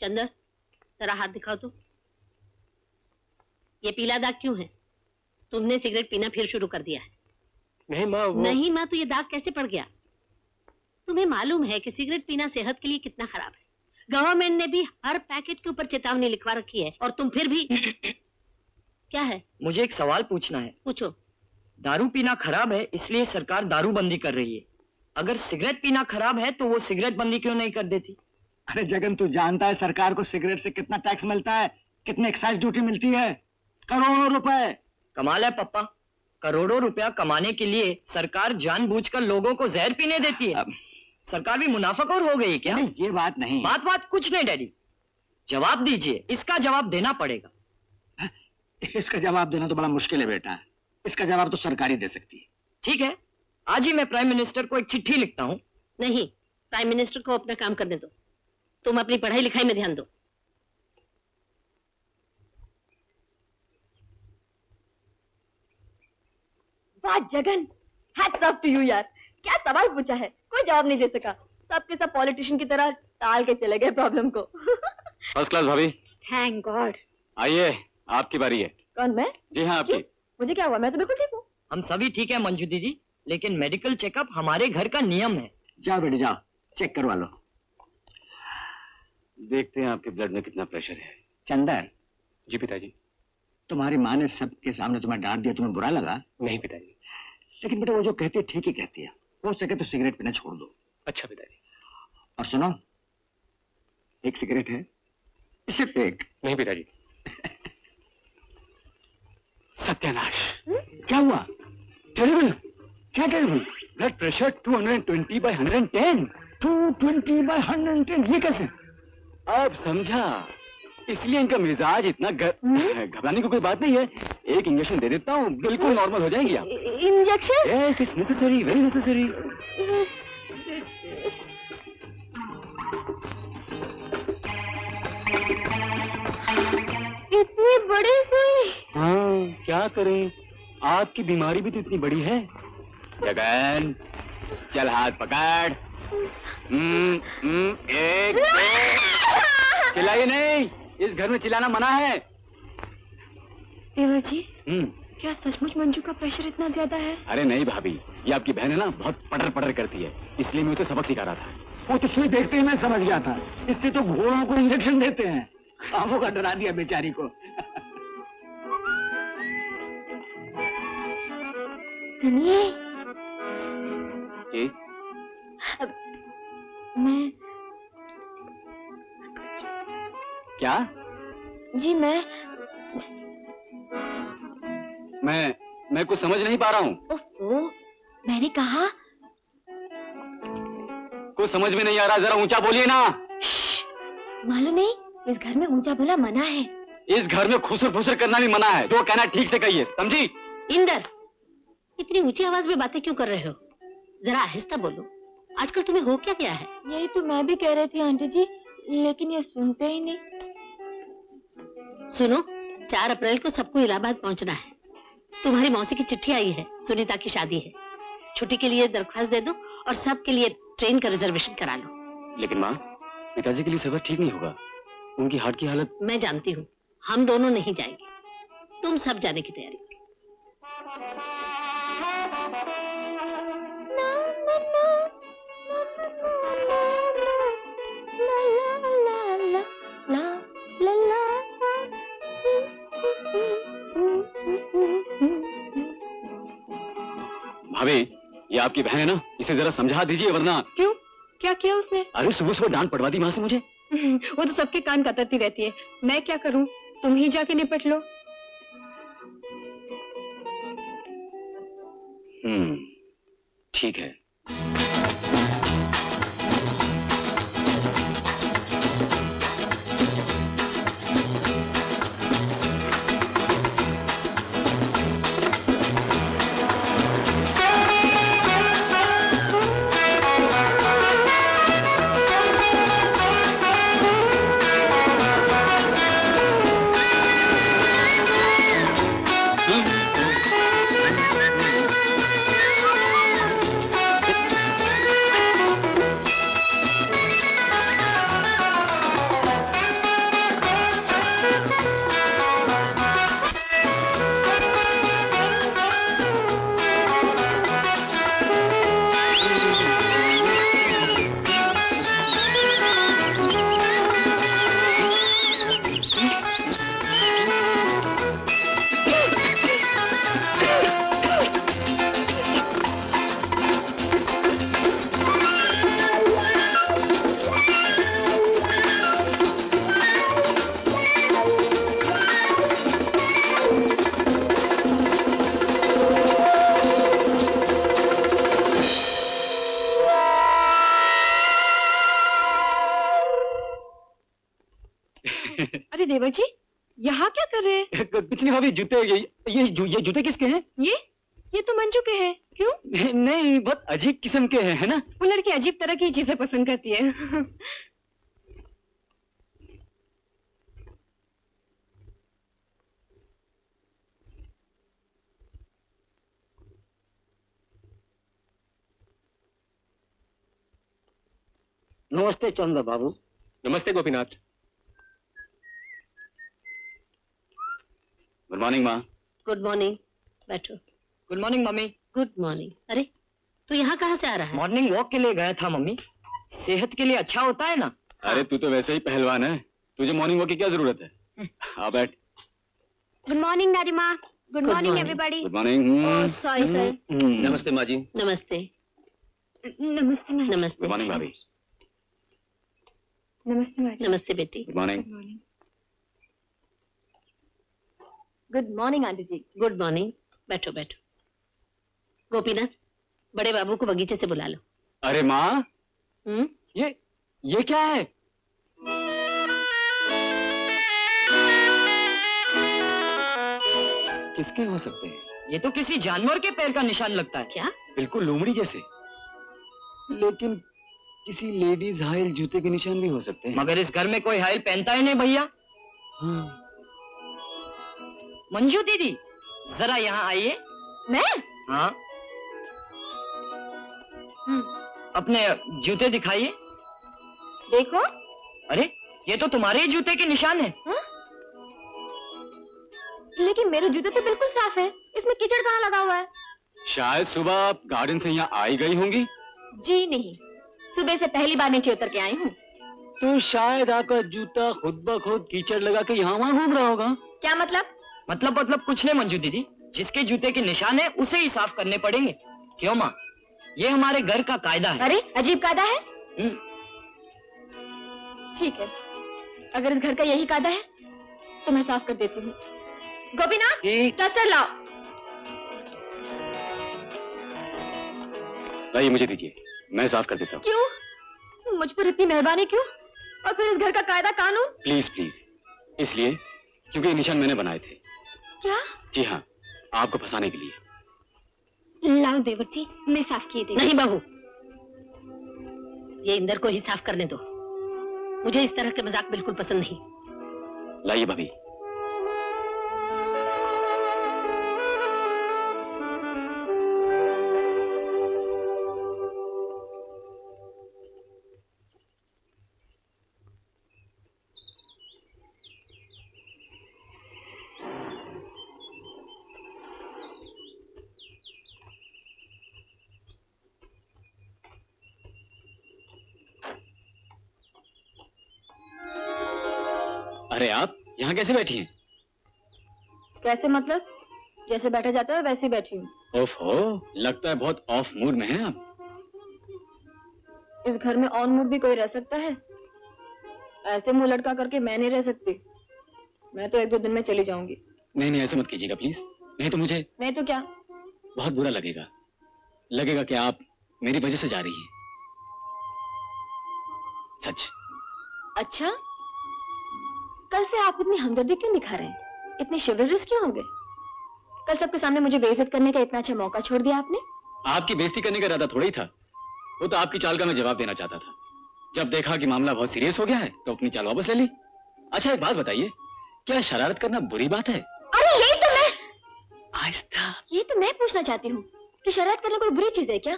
चंदर, जरा हाथ दिखाओ तो। ये पीला दाग क्यों है? तुमने सिगरेट पीना फिर शुरू कर दिया है। नहीं माँ, नहीं माँ, तो ये दाग कैसे पड़ गया? तुम्हें मालूम है कि सिगरेट पीना सेहत के लिए कितना खराब है। गवर्नमेंट ने भी हर पैकेट के ऊपर चेतावनी लिखवा रखी है, और तुम फिर भी क्या है? मुझे एक सवाल पूछना है। पूछो। दारू पीना खराब है, इसलिए सरकार दारू बंदी कर रही है। अगर सिगरेट पीना खराब है तो वो सिगरेट बंदी क्यों नहीं कर देती? अरे जगन, तू जानता है सरकार को सिगरेट से कितना टैक्स मिलता है, कितनी एक्साइज ड्यूटी मिलती है? करोड़ों रुपए। कमाल है पप्पा, करोड़ों रुपया कमाने के लिए सरकार जानबूझकर लोगों को जहर पीने देती है। सरकार भी मुनाफाखोर हो गई क्या? नहीं, ये बात नहीं। बात कुछ नहीं डैडी, जवाब दीजिए, इसका जवाब देना पड़ेगा। इसका जवाब देना तो बड़ा मुश्किल है बेटा, इसका जवाब तो सरकार ही दे सकती है। ठीक है, आज ही मैं प्राइम मिनिस्टर को एक चिट्ठी लिखता हूँ। नहीं, प्राइम मिनिस्टर को अपना काम करने दो, तुम अपनी पढ़ाई लिखाई में ध्यान दो। वाह Jagan, hats off to you यार, क्या सवाल पूछा है, कोई जवाब नहीं दे सका। सबके सब पॉलिटिशियन की तरह टाल के चले गए प्रॉब्लम को। फर्स्ट क्लास भाभी। Thank God. आइए, आपकी बारी है। कौन, मैं? जी हाँ, आपकी। मुझे क्या हुआ? मैं तो बिल्कुल ठीक हूँ। हम सभी ठीक है मंजू दीदी, लेकिन मेडिकल चेकअप हमारे घर का नियम है। जाओ बेटी जाओ, चेक करवा लो। देखते हैं आपके ब्लड में कितना प्रेशर है। चंदर। जी पिताजी। तुम्हारी माँ ने सबके सामने तुम्हें डांट दिया, तुम्हें बुरा लगा? नहीं पिताजी। लेकिन बेटा, वो जो कहती है ठीक ही कहती है, हो सके तो सिगरेट पीना छोड़ दो। अच्छा पिताजी। और सुनो, एक सिगरेट है, सिर्फ एक। नहीं पिताजी। सत्यानाश। क्या हुआ? टेरिबल। क्या टेरिबल? Blood pressure 220/110। 220/110, ये कैसे? अब समझा, इसलिए इनका मिजाज इतना घबराने की कोई बात नहीं है। एक इंजेक्शन दे देता हूँ, बिल्कुल नॉर्मल हो जाएंगी आप। Injection? Yes, it's necessary, very necessary. इतनी बड़ी सुई? हाँ, क्या करें, आपकी बीमारी भी तो इतनी बड़ी है। जगन, चल हाथ पकड़। एक, चिल्लाइए नहीं, इस घर में चिल्लाना मना है। देवर जी, क्या सचमुच मंजू का प्रेशर इतना ज्यादा है? अरे नहीं भाभी, ये आपकी बहन है ना, बहुत पटर पटर करती है, इसलिए मैं उसे सबक सिखा रहा था। वो तो सुई देखते ही मैं समझ गया था, इससे तो घोड़ों को इंजेक्शन देते हैं। आंखों का डरा दिया बेचारी को। सुनिए, मैं क्या? जी मैं कुछ समझ नहीं पा रहा हूँ। ओहो, मैंने कहा कुछ समझ में नहीं आ रहा, जरा ऊंचा बोलिए ना। मालूम नहीं, इस घर में ऊंचा बोला मना है। इस घर में खुसर फुसर करना भी मना है, जो कहना ठीक से कहिए, समझी? इंदर, इतनी ऊंची आवाज में बातें क्यों कर रहे हो? जरा आहिस्ता बोलो, आजकल तुम्हें हो क्या गया है? यही तो मैं भी कह रही थी आंटी जी, लेकिन ये सुनते ही नहीं। सुनो, 4 अप्रैल को सबको इलाहाबाद पहुंचना है। तुम्हारी मौसी की चिट्ठी आई है, सुनीता की शादी है, छुट्टी के लिए दरख्वास्त दे दो और सबके लिए ट्रेन का रिजर्वेशन करा लो। लेकिन माँ, पिताजी के लिए सफर ठीक नहीं होगा, उनकी हार्ट की हालत। मैं जानती हूँ, हम दोनों नहीं जाएंगे, तुम सब जाने की तैयारी करो। भाभी, ये आपकी बहन है ना, इसे जरा समझा दीजिए, वरना। क्यों, क्या किया उसने? अरे सुबह सुबह डांट पड़वा दी माँ से मुझे। वो तो सबके कान कतरती रहती है, मैं क्या करूं, तुम ही जाके निपट लो। ठीक है। अरे देवर जी, यहाँ क्या कर रहे हैं? कुछ नहीं भाभी, जूते ये जूते किसके हैं? ये तो मंजू के हैं। क्यों? नहीं, बहुत अजीब किस्म के हैं, है ना? वो लड़की अजीब तरह की चीजें पसंद करती है। नमस्ते चंद्र बाबू। नमस्ते गोपीनाथ। गुड मॉर्निंग माँ। गुड मॉर्निंग, बैठो। Good morning mummy. Good morning. अरे तू यहाँ कहाँ से आ रहा है? मॉर्निंग वॉक के लिए गया था मम्मी, सेहत के लिए अच्छा होता है ना। अरे तू तो वैसे ही पहलवान है, तुझे मॉर्निंग वॉक की क्या जरूरत है? आ बैठ। गुड मॉर्निंग दादी माँ। Good Good morning morning. Everybody. Good morning. Sorry sir. नमस्ते माँ जी। नमस्ते। नमस्ते माँ। नमस्ते। गुड मॉर्निंग भाभी। नमस्ते माँ। नमस्ते बेटी। Good morning. Good morning aunty ji. Good morning. बैठो बैठो। गोपीनाथ, बड़े बाबू को बगीचे से बुला लो। अरे माँ, हम्म? ये क्या है? किसके हो सकते हैं? ये तो किसी जानवर के पैर का निशान लगता है। क्या? बिल्कुल लोमड़ी जैसे, लेकिन किसी लेडीज हाइल जूते के निशान भी हो सकते हैं। मगर इस घर में कोई हाइल पहनता ही नहीं भैया। हाँ। मंजू दीदी, जरा यहाँ आइए। मैं? हाँ, अपने जूते दिखाइए। देखो। अरे ये तो तुम्हारे ही जूते के निशान है। लेकिन मेरे जूते तो बिल्कुल साफ है, इसमें कीचड़ कहाँ लगा हुआ है? शायद सुबह आप गार्डन से यहाँ आई गई होंगी। जी नहीं, सुबह से पहली बार नीचे उतर के आई हूँ। तो शायद आपका जूता खुद ब खुद कीचड़ लगा के यहाँ वहाँ घूम रहा होगा। क्या मतलब? मतलब कुछ नहीं मंजू दीदी, जिसके जूते के निशान है उसे ही साफ करने पड़ेंगे। क्यों माँ, ये हमारे घर का कायदा है। अरे अजीब कायदा है। हम्म, ठीक है, अगर इस घर का यही कायदा है तो मैं साफ कर देती हूँ। गोपीनाथ, डस्टर लाओ। लाइए मुझे दीजिए, मैं साफ कर देता हूँ। क्यों? मुझ पर इतनी मेहरबानी क्यों? और फिर इस घर का कायदा कानून? Please please. इसलिए क्योंकि ये निशान मैंने बनाए थे। क्या? जी हाँ, आपको फंसाने के लिए। लाओ देवर जी, मैं साफ किए दे। नहीं बहू, ये इंदर को ही साफ करने दो। मुझे इस तरह के मजाक बिल्कुल पसंद नहीं। लाइए भाभी। अरे आप यहाँ कैसे बैठी हैं? कैसे मतलब? जैसे बैठा जाता है वैसे ही बैठी हूँ। ओफो, लगता है बहुत ऑफ मूड में हैं आप। इस घर में ऑन मूड भी कोई रह सकता है? ऐसे मुंह लटका करके मैं नहीं रह सकती। मैं तो 1-2 दिन में चली जाऊंगी। नहीं नहीं, ऐसे मत कीजिएगा प्लीज, नहीं तो मुझे नहीं तो क्या? बहुत बुरा लगेगा। लगेगा कि आप मेरी वजह से जा रही हैं। सच। अच्छा, कल से आप इतनी हमदर्दी क्यों दिखा रहे हैं? इतने शिवरस क्यों हो गए? कल सबके सामने मुझे बेइज्जत करने का इतना अच्छा मौका छोड़ दिया आपने। आपकी बेइज्जती करने का इरादा थोड़ा ही था, वो तो आपकी चाल का मैं जवाब देना चाहता था। जब देखा कि मामला बहुत सीरियस हो गया है तो अपनी चाल वापस ले ली। अच्छा एक बात बताइए, क्या शरारत करना बुरी बात है? अरे यही तो मैं आहिस्ता। ये तो मैं पूछना चाहती हूँ कि शरारत करना कोई बुरी चीज है क्या?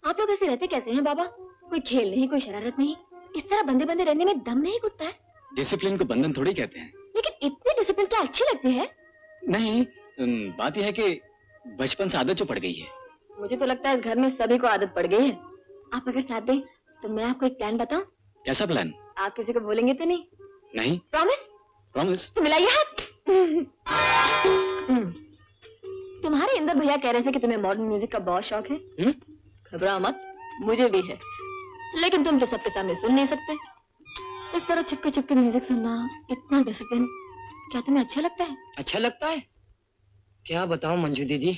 आप लोग ऐसे रहते कैसे हैं बाबा? कोई खेल नहीं, कोई शरारत नहीं, इस तरह बंदे बंदे रहने में दम नहीं घुटता है। डिसिप्लिन को बंधन थोड़ी कहते हैं। लेकिन इतनी डिसिप्लिन क्या अच्छी लगती है? नहीं, बात यह है कि बचपन से आदत जो पड़ गई है। मुझे तो लगता है इस घर में सभी को आदत पड़ गई है। आप अगर साथ दें तो मैं आपको एक प्लान बताऊं। कैसा प्लान? आप किसी को बोलेंगे तो नहीं? नहीं। प्रॉमिस? प्रॉमिस। तो मिलाइए हाथ। तुम्हारे अंदर भैया कह रहे थे कि तुम्हें मॉडर्न म्यूजिक का बहुत शौक है। घबरा मत, मुझे भी है, लेकिन तुम तो सबके सामने सुन नहीं सकते। इस तरह चुपके चुपके म्यूजिक सुनना, इतना डिसिप्लिन, क्या तुम्हें अच्छा लगता है? अच्छा लगता है? क्या बताऊं मंजू दीदी,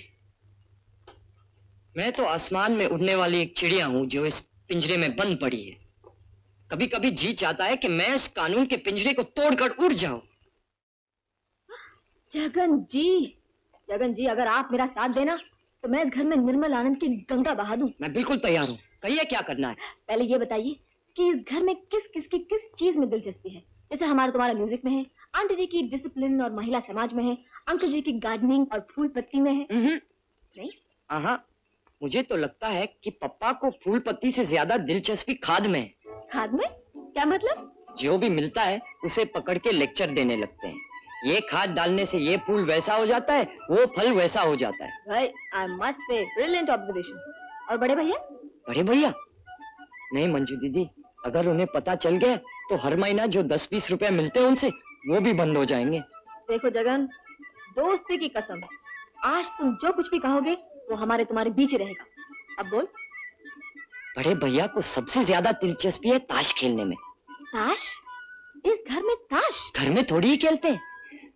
मैं तो आसमान में उड़ने वाली एक चिड़िया हूँ जो इस पिंजरे में बंद पड़ी है। कभी कभी जी चाहता है कि मैं इस कानून के पिंजरे को तोड़कर उड़ जाऊं। जगन जी अगर आप मेरा साथ देना तो मैं इस घर में निर्मल आनंद की गंगा बहा दूं। मैं बिल्कुल तैयार हूँ, कहिए क्या करना है। पहले ये बताइए कि इस घर में किस चीज में दिलचस्पी है। जैसे हमारा तुम्हारा म्यूजिक में है, आंटी जी की डिसिप्लिन और महिला समाज में है, अंकल जी की गार्डनिंग और फूल पत्ती में है। नहीं? हाँ, मुझे तो लगता है कि पप्पा को फूल पत्ती से ज्यादा दिलचस्पी खाद में है। खाद में? क्या मतलब? जो भी मिलता है उसे पकड़ के लेक्चर देने लगते हैं। ये खाद डालने से ये फूल वैसा हो जाता है, वो फल वैसा हो जाता है। भाई, I must say, brilliant observation. और बड़े भैया? बड़े भैया? नहीं मंजू दीदी, अगर उन्हें पता चल गया तो हर महीना जो 10-20 रुपए मिलते हैं उनसे, वो भी बंद हो जाएंगे। देखो जगन, दोस्ती की कसम, आज तुम जो कुछ भी कहोगे वो हमारे तुम्हारे बीच ही रहेगा। अब बोल। बड़े भैया को सबसे ज्यादा दिलचस्पी है ताश खेलने में। ताश? इस घर में ताश? घर में थोड़ी ही खेलते हैं।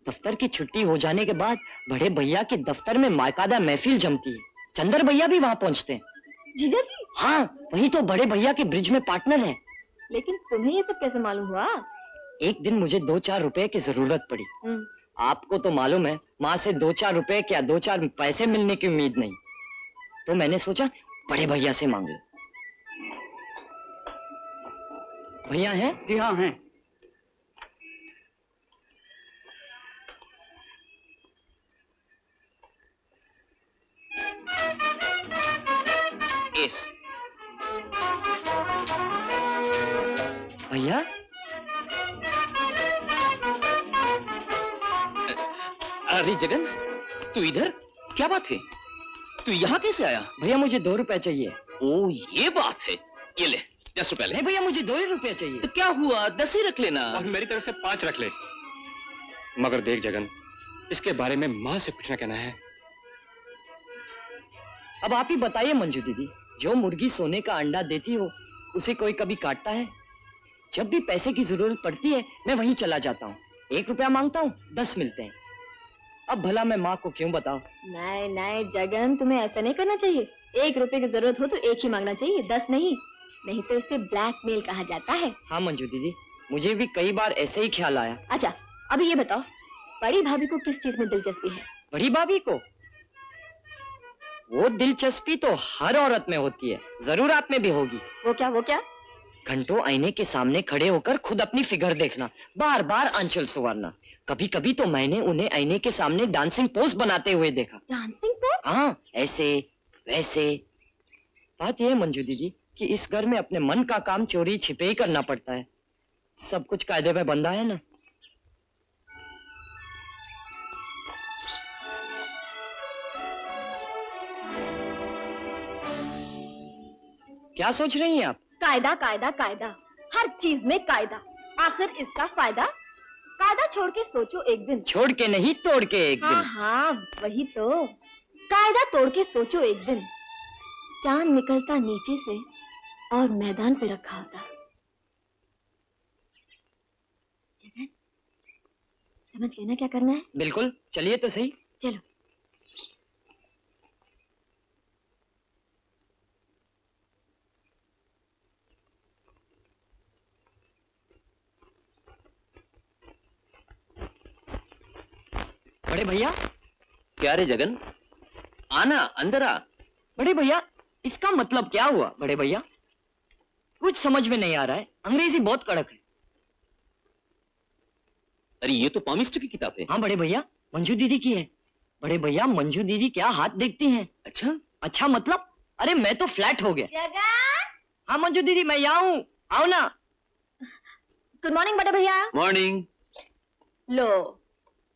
दफ्तर की छुट्टी हो जाने के बाद बड़े भैया के दफ्तर में मायकादा महफिल जमती है। चंदर भैया भी वहाँ पहुँचते हैं। जीजा जी? हाँ, वही तो बड़े भैया के ब्रिज में पार्टनर है। लेकिन तुम्हें ये सब कैसे मालूम हुआ? एक दिन मुझे 2-4 रुपए की जरूरत पड़ी। आपको तो मालूम है, माँ से 2-4 रुपए क्या 2-4 पैसे मिलने की उम्मीद नहीं, तो मैंने सोचा बड़े भैया से मांग लो। भैया हैं? जी हाँ हैं। एस। भैया? अरे जगन, तू इधर? क्या बात है? तू यहाँ कैसे आया? भैया मुझे 2 रुपए चाहिए। ओ ये बात है, ये ले 10 रुपए ले। नहीं भैया मुझे 2 ही रुपए चाहिए। तो क्या हुआ, 10 ही रख लेना। और मेरी तरफ से 5 रख ले। मगर देख जगन, इसके बारे में माँ से कुछ ना कहना है। अब आप ही बताइए मंजू दीदी, जो मुर्गी सोने का अंडा देती हो उसे कोई कभी काटता है? जब भी पैसे की जरूरत पड़ती है मैं वहीं चला जाता हूँ। 1 रुपया मांगता हूँ, 10 मिलते हैं। अब भला मैं माँ को क्यों बताऊं? नहीं नहीं जगन, तुम्हें ऐसा नहीं करना चाहिए। 1 रुपए की जरूरत हो तो 1 ही मांगना चाहिए, 10 नहीं तो इसे ब्लैकमेल कहा जाता है। हाँ मंजू दीदी, मुझे भी कई बार ऐसे ही ख्याल आया। अच्छा, अभी ये बताओ, बड़ी भाभी को किस चीज में दिलचस्पी है? बड़ी भाभी को? वो दिलचस्पी तो हर औरत में होती है, जरूर आप में भी होगी। वो क्या? घंटों आईने के सामने खड़े होकर खुद अपनी फिगर देखना, बार बार आंचल संवारना। कभी कभी तो मैंने उन्हें आईने के सामने डांसिंग पोज बनाते हुए देखा। Dancing pose? हाँ, ऐसे वैसे। बात यह है मंजू दीदी कि इस घर में अपने मन का काम चोरी छिपे ही करना पड़ता है। सब कुछ कायदे में बंधा है ना। क्या सोच रही हैं आप? कायदा, हर चीज में कायदा। आखिर इसका फायदा? कायदा छोड़ के सोचो एक दिन। छोड़ के नहीं, तोड़ के एक दिन। हाँ, वही तो। कायदा तोड़ के सोचो एक दिन, चांद निकलता नीचे से और मैदान पे रखा होता। जगन, समझ गए ना क्या करना है? बिल्कुल, चलिए तो सही। चलो। बड़े भैया? क्या रे जगन, आना अंदर आ। बड़े भैया, इसका मतलब क्या हुआ? बड़े भैया, कुछ समझ में नहीं आ रहा है, अंग्रेजी बहुत कड़क है। अरे ये तो पामिस्टर की किताब है। हाँ बड़े भैया, मंजू दीदी की है। बड़े भैया, मंजू दीदी क्या हाथ देखती हैं। अच्छा मतलब? अरे मैं तो फ्लैट हो गया। जगन! हाँ मंजू दीदी, मैं यहाँ हूँ, आओ ना। गुड मॉर्निंग बड़े भैया। मॉर्निंग। लो,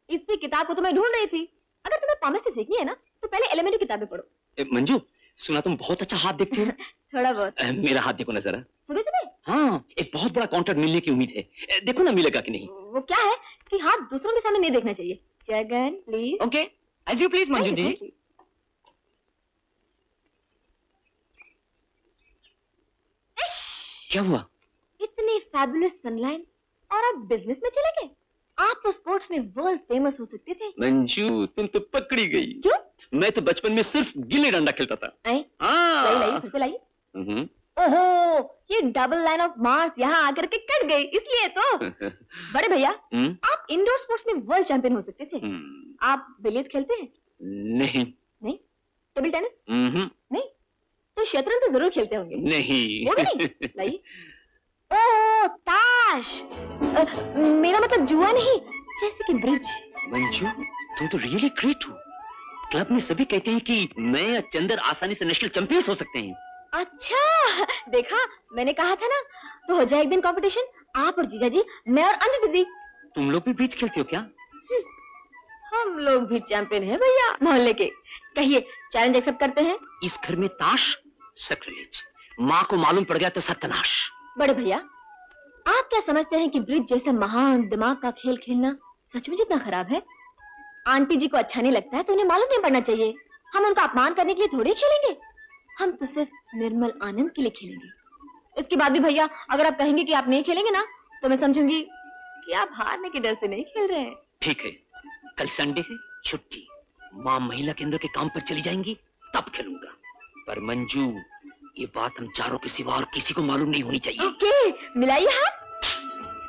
इसी किताब को तो मैं ढूंढ रही थी। अगर तुम्हें पामिस्ट्री सीखनी है ना तो पहले एलिमेंट्री किताबें पढ़ो। मंजू, सुना तुम बहुत अच्छा हाथ देखती हो। थोड़ा बहुत। मेरा हाथ देखो ना जरा। सुबह? हाँ, एक बहुत बड़ा कॉन्ट्रैक्ट मिलने की उम्मीद है, देखो ना मिलेगा कि नहीं। वो क्या है कि हाथ दूसरों के सामने नहीं देखना चाहिए। Jagan please. Okay, as you please Manju दीदी। क्या हुआ? इतनी फैबुलस सनलाइन और आप बिजनेस में चले गए? आप तो स्पोर्ट्स में वर्ल्ड फेमस हो सकते थे। मंजू, तुम तो पकड़ी गई। क्यों? मैं तो बचपन में सिर्फ गिल्ली डंडा खेलता था। लाई फिर से लाई। ओहो, ये डबल लाइन ऑफ मार्स यहाँ आकर के कट गई, इसलिए तो। बड़े भैया, आप इंडोर स्पोर्ट्स में वर्ल्ड चैंपियन हो सकते थे। आप बिलियर्ड खेलते हैं? नहीं। नहीं? Table tennis? नहीं? तो शतरंज तो जरूर खेलते होंगे। नहीं। वो भी नहीं? लाइए। ओह, ताश। मेरा मतलब जुआ नहीं, जैसे कि ब्रिज। मंजू, तुम तो रियली ग्रेट हो। क्लब में सभी कहते हैं कि मैं और चंदर आसानी से नेशनल चैंपियन हो सकते हैं। अच्छा, देखा, मैंने कहा था ना। तो हो जाए एक दिन कंपटीशन, आप और जीजा जी, मैं और अंजू दीदी। तुम लोग भी ब्रिज खेलते हो क्या? हम लोग भी चैंपियन हैं भैया, मोहल्ले के। कहिए, चैलेंज एक्सेप्ट करते हैं? इस घर में ताश सैक्रिलेज, माँ को मालूम पड़ गया तो सत्यानाश। बड़े भैया, आप क्या समझते हैं कि ब्रिज जैसा महान दिमाग का खेल खेलना सच में जितना खराब है? आंटी जी को अच्छा नहीं लगता है तो उन्हें मालूम नहीं पड़ना चाहिए। हम उनका अपमान करने के लिए थोड़े खेलेंगे, हम तो सिर्फ निर्मल आनंद के लिए खेलेंगे। इसके बाद भी भैया, अगर आप कहेंगे कि आप नहीं खेलेंगे ना, तो मैं समझूंगी कि आप हारने के डर से नहीं खेल रहे हैं। ठीक है, कल संडे है, छुट्टी। माँ महिला केंद्र के काम पर चली जाएंगी, तब खेलूंगा। पर मंजू, ये बात हम चारों के सिवा और किसी को मालूम नहीं होनी चाहिए। ओके, मिलाइए हाथ।